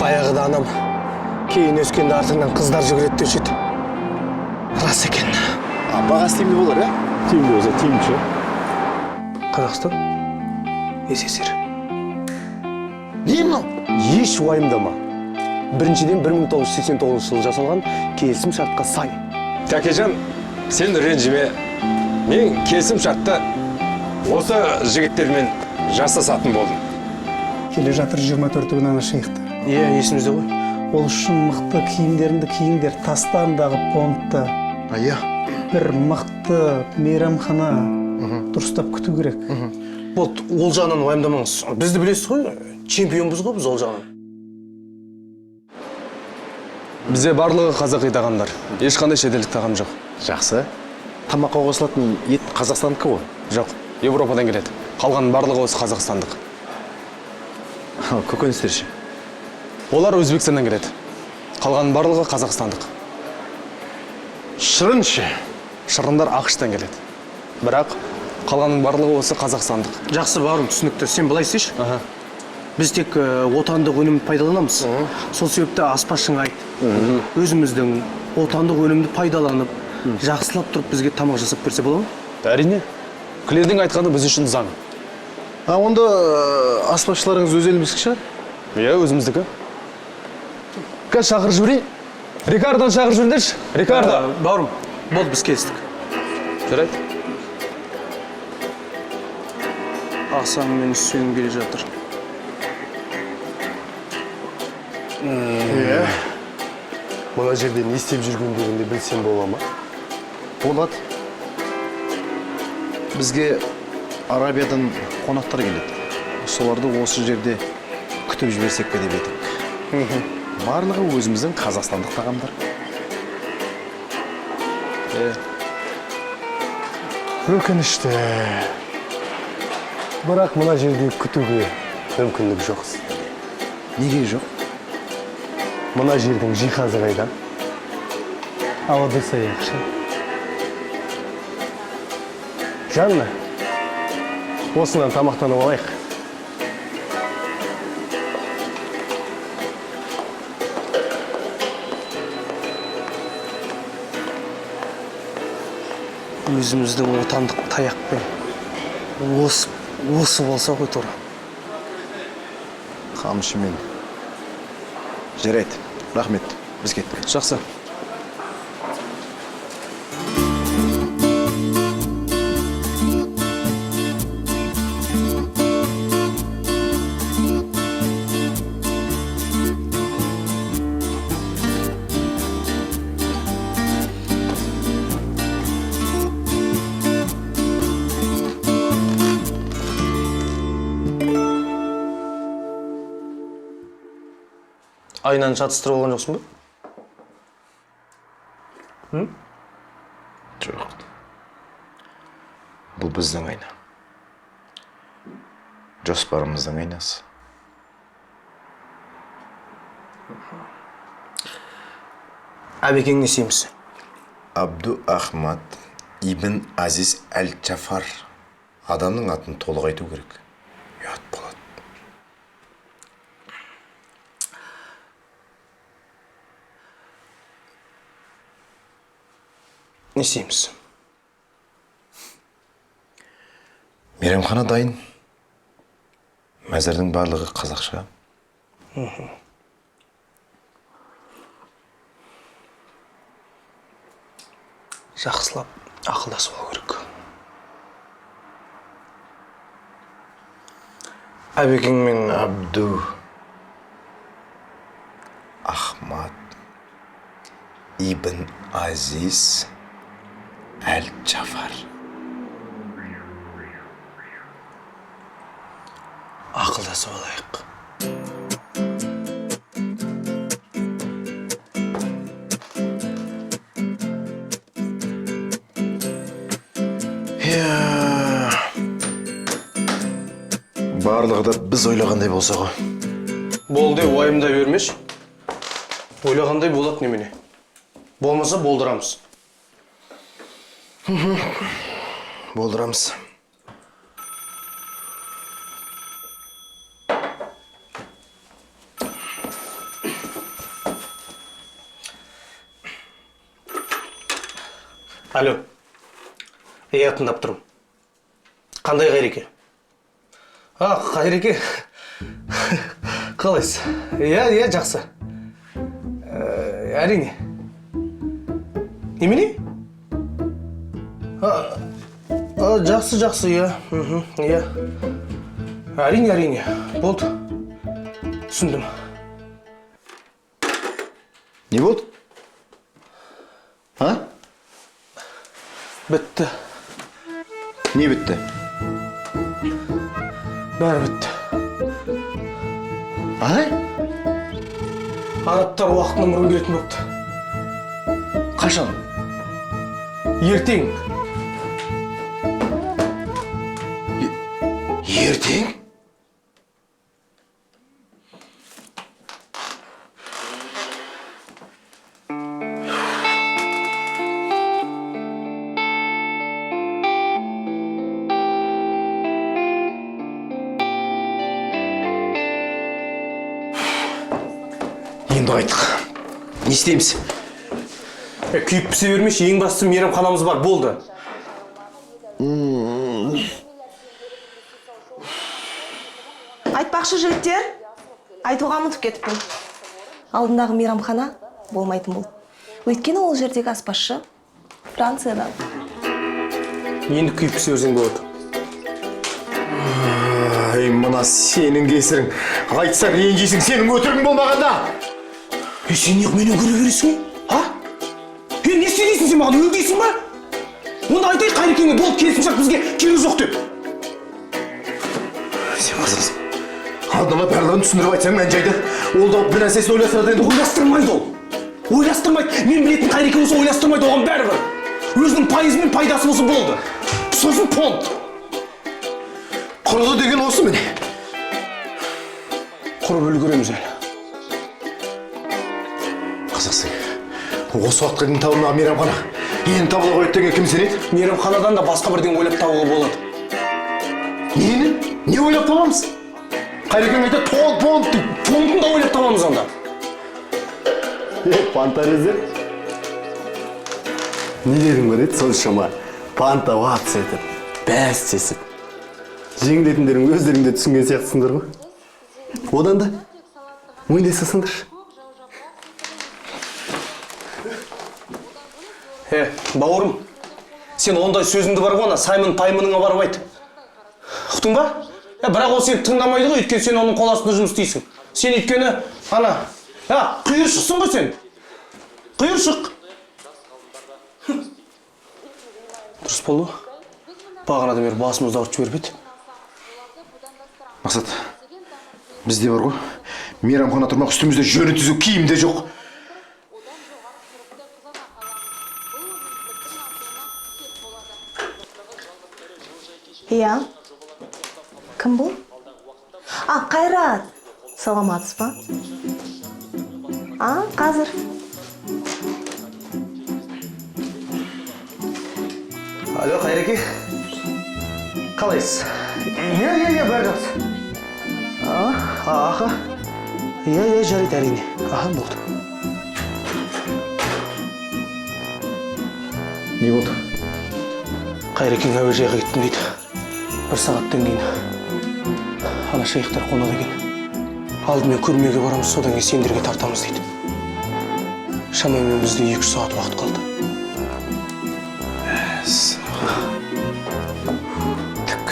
Баяғыда анам кейін өскенде артыңнан қыздар жүгіреді деуші еді. Рас екен. Бағасы тиімді болар, ә? Тиімді болса тиімді. Қазақстан СССР. Не мынау? Еш уайымдама. Біріншіден 1989 жылы жасалған келісім шартқа сай. Тәкежан, сен ренжіме. Мен келісім шартта осы жігіттермен жасасатын болдым. Келе жатыр 24 күн ана шейхті. Иә, есімізде ғой. Ол үшін мықты киімдеріңді киіңдер, тастарындағы понтты. Иә. Бір мықты мейрамхана дұрыстап күту керек. Болды, ол жағынан уайымдамаңыз. Бізді білесіз ғой, чемпионбыз ғой біз ол жағынан. Бізде барлығы қазақи тағамдар. Ешқандай шетелдік тағам жоқ. Жақсы. Тамаққа қосылатын ет Қазақстандікі ғой? Жоқ, Европадан келеді. Қалған барлығы осы қазақстандық. Көкөністер ше? Олар Өзбекстаннан келеді. Қалған барлығы қазақстандық. Шырын ше? Шырындар ақштан келеді. Бірақ қалғанның барлығы осы қазақстандық. Жақсы бауырым, түсінікті. Сен былай істейші. Біз тек отандық өнімді пайдаланамыз. Сол себепті аспазшыңа айт. Өзіміздің отандық өнімді пайдаланып, жақсылап тұрып бізге тамақ жасап берсе болады ма? Әрине. Клердің айтқаны біз үшін заң. Онда аспазшыларыңыз өз еліміздікі шығар? Иә, өзіміздікі. Қазір шақырып жіберейін. Рикардоны шақырып жіберіңдерші. Рикардо. Бауырым, болды, біз келістік. Жарайды. Асан мен сүйін келе жатыр. Иә. Мына жерде не істеп жүргендеріңді білсем бола ма? Болады. Бізге Арабиядан қонақтар келеді. Соларды осы жерде күтіп жіберсек пе деп едік. Барлығы өзіміздің қазақстандық тағамдар. Өкінішті. Бірақ мына жерде күтуге мүмкіндік жоқ. Неге жоқ? Мына жердің жиһазы қайда? Ауада саяқшы. Жанна, осынан тамақтанып алайық. Өзіміздің отандық таяқпен осы болса ғой тұр. Қамшымен. Жарайды. Рахмет. Біз кеттік. Жақсы. Айнаны шатыстырып алған жоқсың ба? Жоқ. Бұл біздің айна. Жоспарымыздың айнасы. Әбекең не істейміз? Абду Ахмад ибн Азиз әл-Джафар. Адамның атын толық айту керек. Ұят болады. Не істейміз? Мейрамхана дайын. Мәзірдің барлығы қазақша. Жақсылап ақылдасып алу керек. Әбекең мен Абду Ахмад ибн Азиз әл-Джафар. ақылдасып алайық. Барлығы да біз ойлағандай болса ғой. Болды, уайымдай бермеш. Ойлағандай болады немене. Болмаса болдырамыз. Болдырамыз. Алло. Иә, тыңдап тұрмын. Қандай Қайреке? Қайреке. Қалайсыз? Иә, жақсы. Әрине. Немене? Жақсы, иә. Иә. Әрине. Болды. Түсіндім. Не болды? А? Бітті. Не бітті? Бәрі бітті. Арабтар уақытын бұрын келетін болыпты. Қашан? Ертең. Ертең? Енді қайттық. Не істейміз? Күйіп пісе бермеші, ең бастысы мейрамханамыз бар, болды. Айтпақшы жігіттер, айтуға ұмытып кетіппін. Алдындағы мейрамхана болмайтын болды. Өйткені ол жердегі аспазшы Франциядан. Енді күйіп пісе берсең болады. Мына сенің кесірің. Айтсаң ренжисің, сенің өтірігің болмағанда. Сен неғып менен көре бересің? Не істейсің сен маған, өл дейсің ба? Онда айтайық Қайрекеңе, болды келісімшарт бізге керегі жоқ деп. Сен қызықсың. Алдыма барлығын түсіндіріп айтсаң мән жайды. Ол да бір нәрсесін ойластырады енді. Ойластырмайды ол. Ойластырмайды. Мен білетін Қайреке болса ойластырмайды, оған бәрібір. Өзінің пайызы мен пайдасы болса болды. Сосын фонд. Құрылы деген осы міне. Құрып үлгереміз әлі. Қызықсың. Осы уақытқа дейін табылмаған мейрамхана. Енді табыла қойды деген кім сенеді? Мейрамханадан да басқа бірден ойлап табуға болады. Нені? Не ойлап табамыз? Қайрекең айтады, фонд деп. Фондын да ойлап табамыз онда. Пантарезер? Не дедің көреді соншама? Панта ватс етіп, бәс тесіп. Жеңілетіндерің өздеріңде түсінген сияқтысыңдар ғой. Одан да мойындайсасыңдар. Бауырым, сен ондай сөзіңді бар ғой, Саймон Таймоныңа барып айт. Ұқтың ба? Бірақ ол сен тыңдамайды ғой, өйткені сен оның қол астында жұмыс істейсің. Сен өйткені, құйыршықсың ғой сен. Құйыршық. Дұрыс болды. Бағанадан бері басымызды ауыртып жіберіп еді. Мақсат, бізде бар ғой, мейрамхана тұрмақ үстімізде жөні түзу киім де жоқ. Иә. Кім бұл? Қайрат. Саламатсыз ба? Қазір. Алло, Қайреке. Қалайсыз? Иә, бәрі жақсы. Иә, жарайды әрине. Болды. Не болды? Қайрекең әуежайға кеттім дейді. 1 сағаттан кейін. Ана шейхтар қонады екен. Алдымен көрмеге барамыз, содан кейін сендерге тартамыз дейді. Шамамен бізде 2 сағат уақыт қалды. Түк.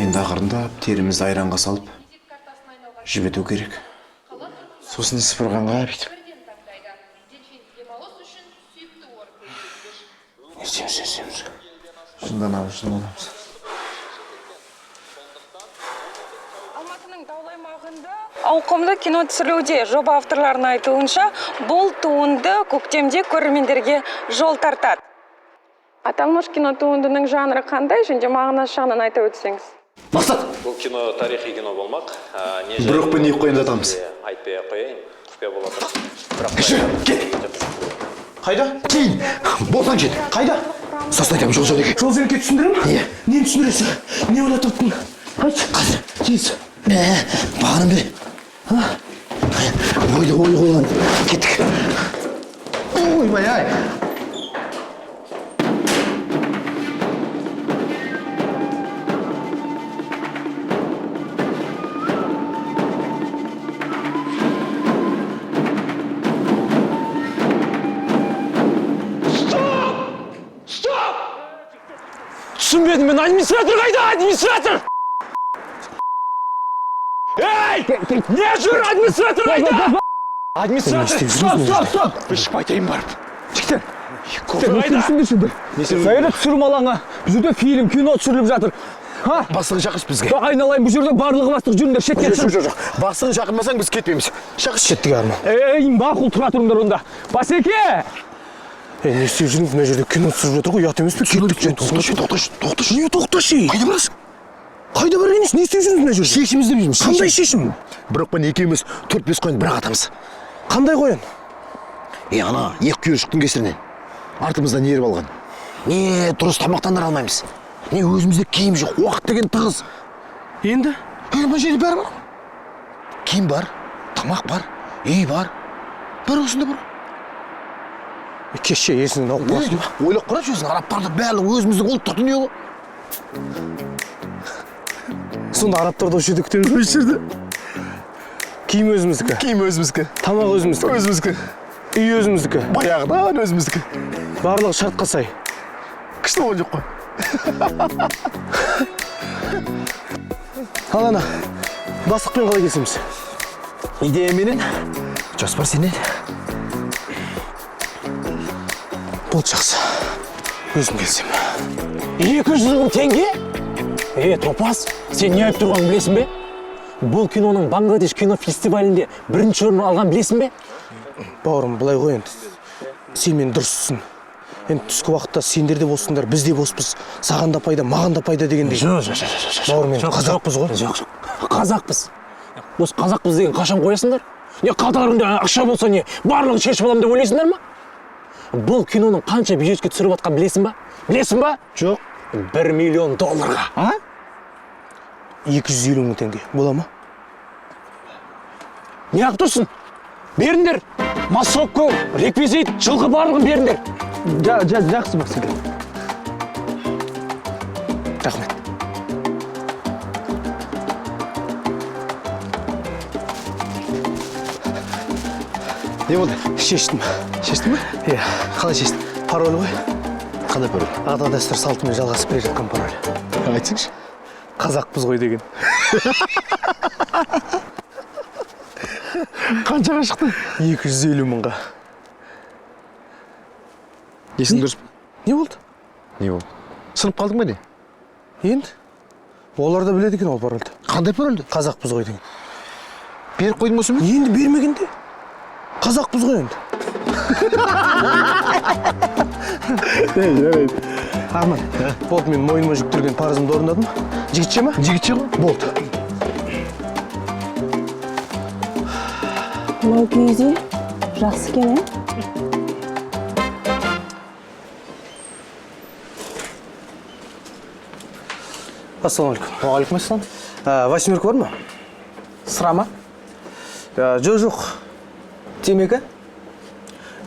Енді ақырындап терімізді айранға салып жібету керек. Сосын сыпырғанға бүйтіп. Не істейміз? Жынданамыз. Алматының таулы аймағында ауқымды кино түсірілуде. Жоба авторларының айтуынша, бұл туынды көктемде көрермендерге жол тартады. Аталмыш кино туындының жанры қандай, және мағынасы жағынан айта өтсеңіз? Мақсат! Бұл кино тарихи кино болмақ. Бірақ пен не қойын жатамыз? Айтпай қойайын, құпия бола тұр. Кет! Қайда? Кейін! Болсан кет! Қайда? Сосын айтамын жол-жөнекей. Жол-жөнекей түсіндірем? Не? Нені түсіндіресің? Не ойлап тұрттың? Айтшы. Қазір. Тез. Бағанын бері. Ойды қойған. Кеттік. Ойбай-ай. Администратор қайда? Администратор! Ей! Не жүр, администратор қайда? Администратор! Стоп! Бір шықпай айтайын барып. Жігіттер! Сәйрет түсірім алаңа. Бұл жерде фильм, кино түсіріліп жатыр. Бастығын шақыршы бізге. Айналайын, бұл жерде барлығы бастық жүріңдер, шетке түсір. Жоқ. Бастығын шақырмасаң біз кетпейміз. Шақыршы. Шеттік арман. Ей, мақұл тұра тұрыңдар онда. Басеке! Не істеп жүрміз, мына жерде кино түсіріп жатыр ғой, ұят емес пе? Тоқташы. Не тоқташы? Қайда барасың? Қайда барайыныз? Не істеп жүрміз мына жерде? Шешім іздеп жүрміз. Қандай шешім? Бірақпен екеуміз 4-5 қойын бір атамыз. Қандай қоян? Ана, екі құйршықтың кесірінен. Артымыздан еріп алған. Не дұрыс тамақтандыра алмаймыз. Не өзімізде киім жоқ, уақыт деген тығыз. Енді? Мына жерде бәрі бар. Киім бар, тамақ бар, үй бар. Бәрі осында бар. Кеше есіңнен алып қаласың ба? Ойлап қарашы өзің, арабтарды бәрі өзіміздің ұлттық дүние ғой. Сонда арабтарды осы жерде күтеміз бе? Осы жерде. Киім өзіміздікі. Киім өзіміздікі. Тамақ өзіміздікі. Өзіміздікі. Үй өзіміздікі. Баяғыдан өзіміздікі. Барлығы шартқа сай. Күшті болған жоқ қой. Ал ана, бастықпен қалай келісеміз? Идея менен, жоспар сенен. Бұл жақсы. Өзім келсем. 200 мың теңге? Топас, сен не айтып тұрғанын білесің бе? Бұл киноның Бангладеш кино фестивалінде бірінші орын алған білесің бе? Бауырым, былай ғой енді. Сен мен дұрыссың. Енді түскі уақытта сендер де босыңдар, біз де боспыз. Саған да пайда, маған да пайда дегендей. Бауырым, енді қазақпыз ғой. Жоқ. Қазақпыз. Осы қазақпыз деген қашан қоясыңдар? Не қатарында ақша болса не, барлығын шешіп аламын деп ойлайсыңдар ма? Бұл киноның қанша бюджетке түсіріп атқан білесің ба? Білесің ба? Жоқ. $1 миллион. 250 мың теңге. Бола ма? Не ақ тұрсың? Беріңдер. Массовка, реквизит, жылқы барлығын беріңдер. Жақсы бақсың. Рахмет. Не болды? Шештім. Шештің бе? Иә, қалай шештім? Пароль ғой. Қандай пароль? Ата дәстүр салтымен жалғасып келе жатқан пароль. Айтсаңшы. Қазақпыз ғой деген. Қаншаға шықты? 250 мыңға. Есің дұрыс па? Не болды? Не болды? Сынып қалдың ба не? Енді? Олар да біледі екен ол парольді. Қандай парольді? Қазақпыз ғой деген. Беріп қойдың осы ма? Енді бермегенде. Қазақпыз ғой енді. Арман, болды, мен мойныма жүктірген парызымды орындадым. Жігітше ма? Жігітше ғой? Болды. Мынау киіз үй жақсы екен, Ассалаумалейкум. Уағалейкум ассалам. Восьмерка бар ма? Сыра ма? Жоқ. Темекі?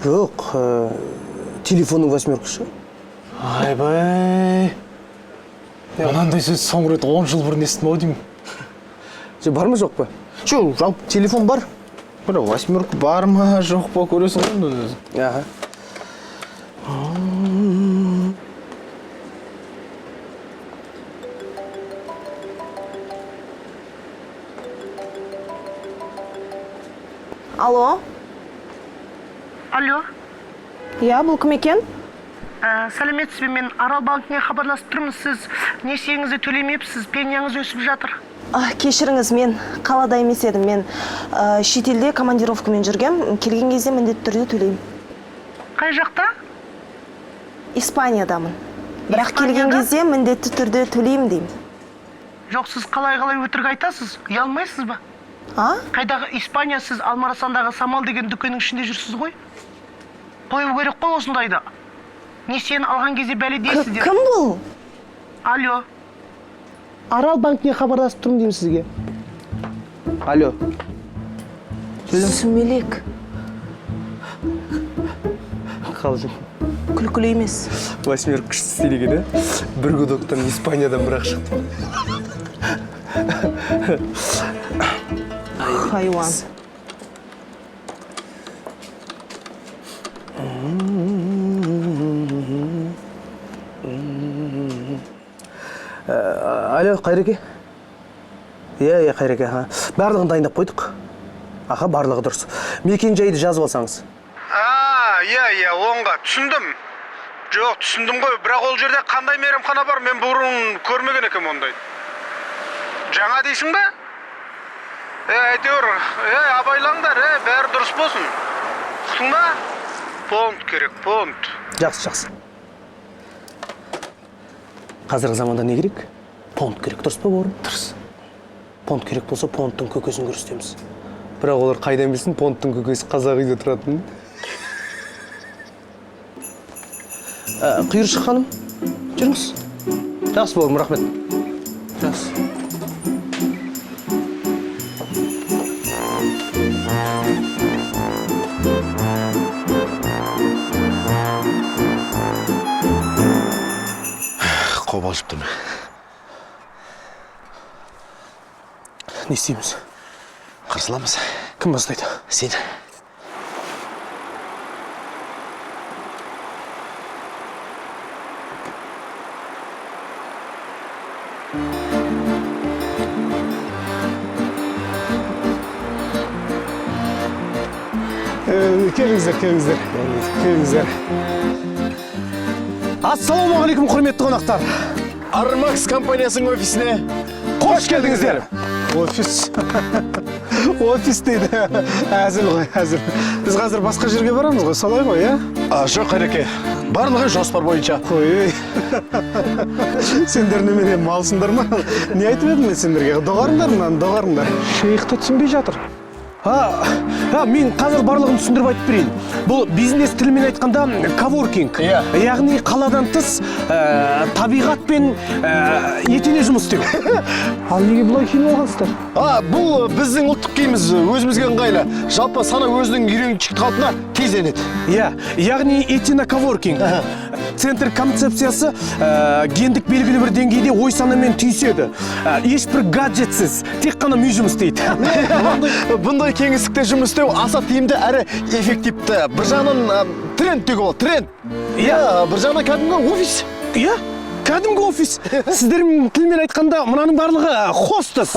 Жоқ. Телефонның восьмеркасы. Айбай. Анандай сөз соңғы рет 10 жыл бұрын естідім ау деймін. Бар ма жоқ па? Жоқ, жалпы телефон бар. Бір восьмерка бар ма, жоқ па, көресің ғой. Аха. Алло? Алло, Иә, бұл кім екен? сәлеметсіз бе, мен Арал банкіне хабарласып тұрмын, сіз несиеңізді төлемепсіз, пенияңыз өсіп жатыр. Кешіріңіз, мен қалада емес едім. Мен шетелде командировкамен жүргем. Келген кезде міндетті түрде төлеймін. Қай жақта? Испаниядамын. Бірақ келген Испанияда? кезде міндетті түрде төлеймін деймін. Жоқ, сіз қалай өтірік айтасыз, ұялмайсыз ба? Қайдағы Испания, сіз Алмарасандағы Самал деген дүкеннің ішінде жүрсіз ғой? Қою керек қой осындайды. Несиені алған кезде бәле дейсіздер. Кім бұл? Алло. Арал банкіне хабарласып тұрмын деймін сізге. Алло. Сүмелек. Қалжың. Күлкілі емес. Восьмерка күшті істелеген, бір гудоктан Испаниядан бірақ шықты. Хайуан. Алло, Қайреке? Иә, Қайреке. Барлығын дайындап қойдық. Аха, барлығы дұрыс. Мекен жайды жазып алсаңыз. Иә, оңға түсіндім. Жоқ, түсіндім ғой, бірақ ол жерде қандай мейрамхана бар, мен бұрын көрмеген екем ондайды. Жаңа дейсің бе? Әйтеуір, абайлаңдар, бәрі дұрыс болсын. Құтың ба? Понт керек, понт. Жақсы. Қазіргі заманда не керек? Понт керек, дұрыс па бауырым? Дұрыс. Понт керек болса, понттың көкесін көрсетеміз. Бірақ олар қайдан білсін, понттың көкесі қазақ үйде тұратын. Құйыршық ханым, жүріңіз. Жақсы бауырым, рахмет. Жақсы. Қобалжып тұрмын. Не істейміз? Қарсыламыз. Кім бастайды? Сен. Келіңіздер. Ассалаумағалейкум, құрметті қонақтар. Армакс компаниясының офисіне Қош келдіңіздер. Офис дейді. Әзіл ғой, әзіл. Біз қазір басқа жерге барамыз ғой, солай ғой, Жоқ, Қайреке. Барлығы жоспар бойынша. Қой. Сендер немене малсыңдар ма? Не айтып едім мен сендерге? Доғарыңдар мұнан, доғарыңдар. Шейхті түсінбей жатыр. Мен қазір барлығын түсіндіріп айтып берейін. Бұл бизнес тілімен айтқанда коворкинг. Яғни қаладан тыс табиғатпен етене жұмыс істеу. Ал неге бұлай киініп алғансыздар? Бұл біздің ұлттық киіміміз, өзімізге ыңғайлы. Жалпы сана өзінің үйреншікті қалпына тезленеді. Яғни етене коворкинг. Центр концепциясы гендік белгілі бір деңгейде ой санамен түйіседі. Ешбір гаджетсіз, тек қана ми жұмыс істейді. Бұндай кеңістікте жұмыс істеу аса тиімді әрі эффективті. Бір жағынан тренд деуге болады, тренд. Бір жағынан кәдімгі офис. Кәдімгі офис. Сіздердің тілмен айтқанда мұнаның барлығы хостес.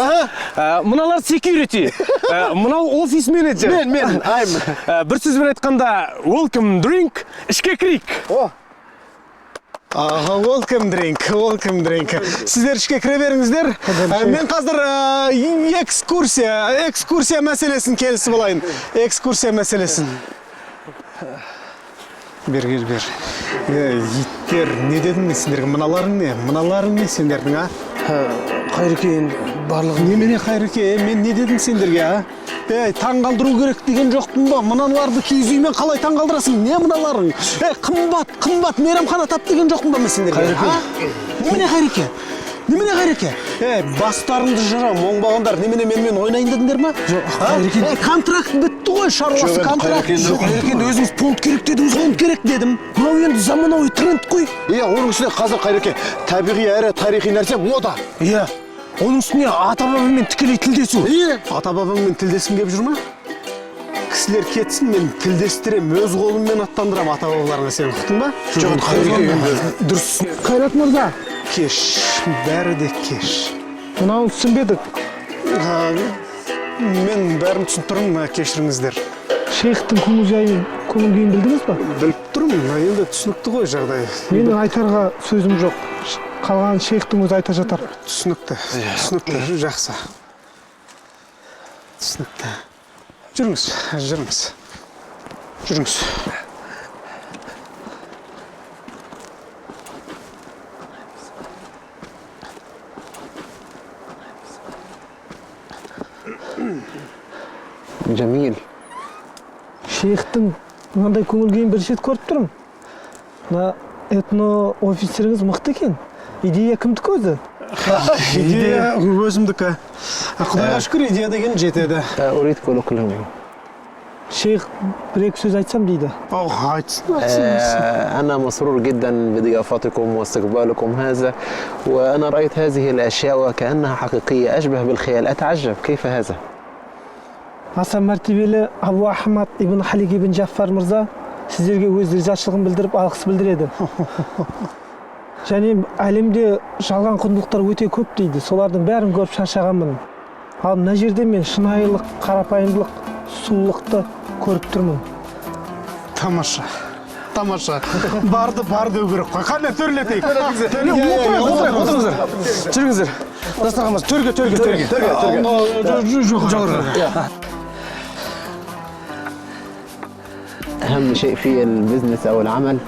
Мұналар security. Мұнау офис менеджер. Мен. Бір сөзбен айтқанда welcome drink, ішке кірейік. Welcome drink. Сіздер ішке кіре беріңіздер. Мен қазір экскурсия мәселесін келісіп алайын. Экскурсия мәселесін. Бер. Иттер, не дедім мен сендерге? Мыналарың не сендердің, Қайреке, барлығы... Немене Қайреке, мен не дедім сендерге, таң қалдыру керек деген жоқпын ба? Мыналарды киіз үймен қалай таң қалдырасың? Не мыналарың? Қымбат, мейрамхана тап деген жоқпын ба мен сендерге? Немене Қайреке? Бастарыңды жырам, оңбағандар, немене менімен ойнайын дедіңдер ма? Қайреке... Контракт бітті ғой, шаруасы контракт. Қайреке, өзіңіз понт керек дедіңіз. Понт керек дедім. Мынау енді заманауи тренд қой. Оның үстіне қазір Қайреке, табиғи әрі тарихи нәрсе мода. Оның үстіне ата-бабамен тікелей тілдесу. Ата-бабамен тілдескім келіп жүр ма? Кісілер кетсін, мен тілдестірем, өз қолыммен аттандырам ата-бабаларына, сен ұқтың ба? Жоқ, Қайреке, дұрыс. Қайрат мырза, кеш, бәрі де кеш. Мынауын түсінбедік. Мен бәрін түсініп тұрмын, кешіріңіздер. Шейхтің көңіл күйін білдіңіз ба? Біліп тұрмын, енді түсінікті ғой жағдай. Менің айтарға сөзім жоқ. Қалған шейхтің өзі айта жатар. Түсінікті, жақсы. Түсінікті. Жүріңіз. Jamil. Шейхтің мынандай көңіл күйін бірінші рет көріп тұрмын. Мына этно офицеріңіз мықты екен. Идея кімдікі өзі? Идея өзімдікі. Құдайға шүкір, идея деген жетеді. أريد كل كلهم. Шейх бір-екі сөз айтсам дейді. Айтсын. أنا مسرور جدا بضيافتكم واستقبالكم هذا وأنا رأيت هذه الأشياء وكأنها حقيقية أشبه بالخيال أتعجب كيف هذا؟ Аса мәртебелі Абу Ахмад ибн Халид ибн Джаффар мырза сіздерге өз ризашылығын білдіріп алғыс білдіреді. және әлемде жалған құндылықтар өте көп дейді. Солардың бәрін көріп шаршағанмын. Ал мына жерде мен шынайылық, қарапайымдылық, сұлулықты көріп тұрмын. Тамаша. Барды өгіріп қой. Қандай төрлетейік? Отырыңыздар. Жүріңіздер. Дастарханымыз төрге. Жоғары. أهم شيء في البزنس أو العمل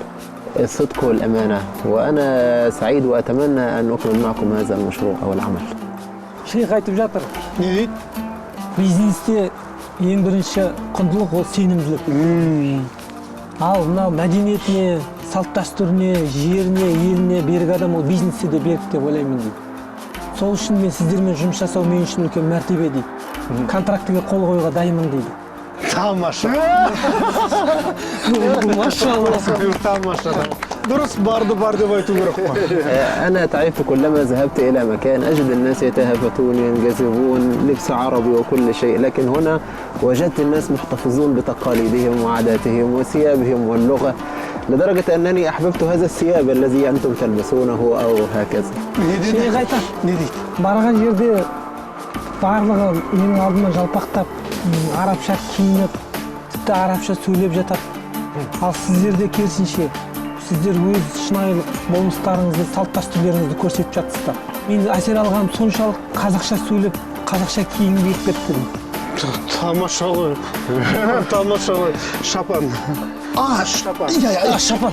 الصدق والأمانة، وأنا سعيد وأتمنى أن أكمل معكم هذا المشروع أو العمل. Шейх айтып жатыр. Не дейді? Бизнесте ең бірінші құндылық ол сенімділік. Ал мынау мәдениетіне, салт дәстүріне, жеріне, еліне берік адам ол бизнесте де берік деп ойлаймын дейді. Сол үшін мен сіздермен жұмыс жасау мен үшін үлкен мәртебе дейді. Контрактіге қол қоюға дайынмын дейді. Тамаша. Тамаша. Дұрыс барды деп айту керек қой. أنا تعبت كلما ذهبت إلى مكان أجد الناس يتهافتون ينجذبون لبس عربي وكل شيء، لكن هنا وجدت الناس محتفظون بتقاليدهم وعاداتهم وثيابهم واللغة، لدرجة أنني أحببت هذا الثياب الذي أنتم تلبسونه أو هكذا. Шейх айтар. Не дейді? Барған жерде барлығы менің алдыма жалпақтап, арабша киініп, тіпті арабша сөйлеп жатады. Ал сіздерде керісінше, сіздер өз шынайылық болмыстарыңызды, салт дәстүрлеріңізді көрсетіп жатсыздар. Мен әсер алғаным соншалық қазақша сөйлеп, қазақша киініп кетті. Тамаша ғой. Шапан. Шапан.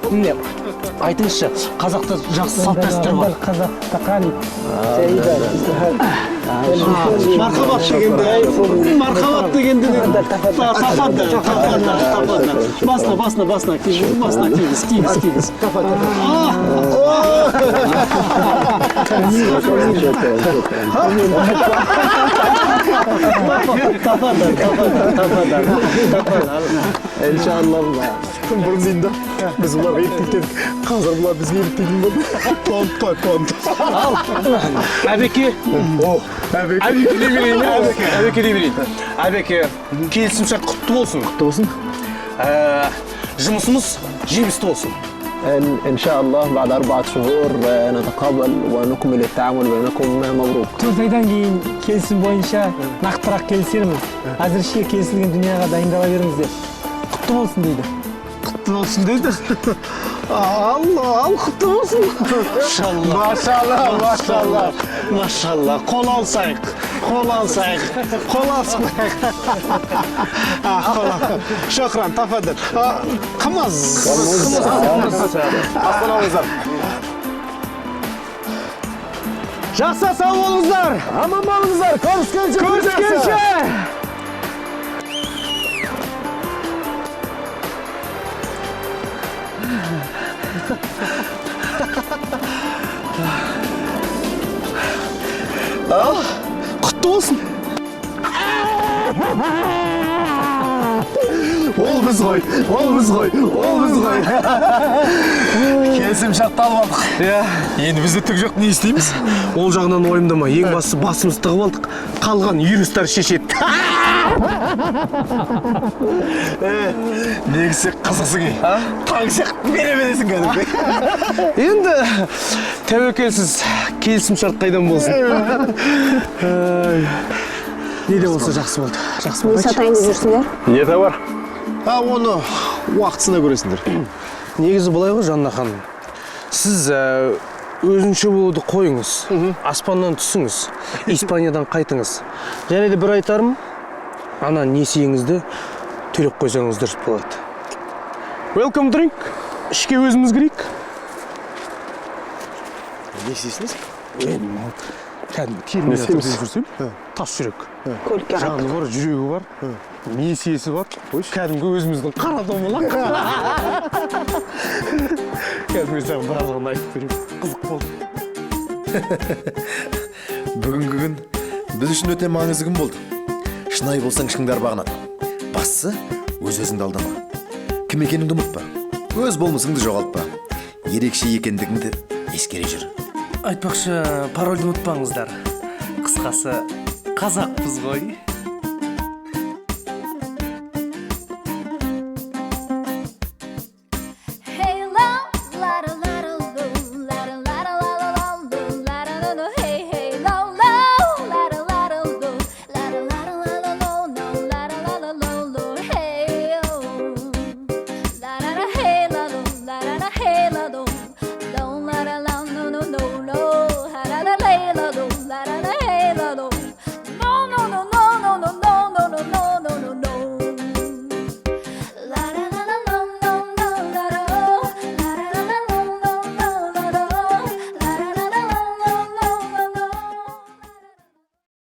Міне, айтыңызшы, қазақта жақсы салт дәстүр бар. Қазақта қани. Мархабат дегенде басына киіңіз. إن شاء الله. Бұрын дейінде біз оларға еліктейдік. Қазір бұлар бізге еліктейтін болды. Понт. Әбеке. Әбеке, келісімшарт құтты болсын. Жұмысымыз жемісті болсын. إن شاء الله بعد 4 شهور نتقابل ونكمل التعامل بينكم. مبروك. 4 айдан кейін келісім бойынша нақтырақ келісерміз. Әзірше келісілген дүнияға дайындала беріңіздер. Құтты болсын дейді. Құтты болсын дейді. Ал құтты болсын. Машалла. Қол алсайық. Шокран, тафадыр. Қымыз. Астаналыңыздар. Жақсы сау болыңыздар. Аман болыңыздар. Көріскенше. Құтты болсын. Ол біз ғой. Келісім шартты алып алдық. Енді бізде түк жоқ, не істейміз? Ол жағынан ойымдама, ең бастысы басымыз тығып алдық. Қалған юристтер шешеді. Негізі қызықсың ей. Таңсық бере-бересің кәдімгі. Енді тәуекелсіз келісімшарт қайдан болсын. Не де болса жақсы болды. Не сатайын деп жүрсіңдер? Не товар? Оны уақытысына көресіңдер. Негізі былай ғой, Жанна ханым. Сіз өзінше болуды қойыңыз. Аспаннан түсіңіз. Испаниядан қайтыңыз. Және де бір айтарым, ана несиеңізді төлеп қойсаңыз дұрыс болады. Welcome drink. Ішке өзіміз кірейік. Не істейсіңіз? Кәдімгі терминатор деп жүрсем, тас жүрек. Жаны бар, жүрегі бар, несиесі бар. Кәдімгі өзіміздің қара домалақ. Кәдімгі саған барлығын айтып беремін. Қызық болды. Бүгінгі күн біз үшін өте маңызды күн болды. Шынайы болсаң ішіңді бағынады. Бастысы өз-өзіңді алдама. Кім екеніңді ұмытпа. Өз болмысыңды жоғалтпа. Ерекше екендігіңді ескере жүр. Айтпақшы, парольді ұмытпаңыздар. Қысқасы, қазақпыз ғой.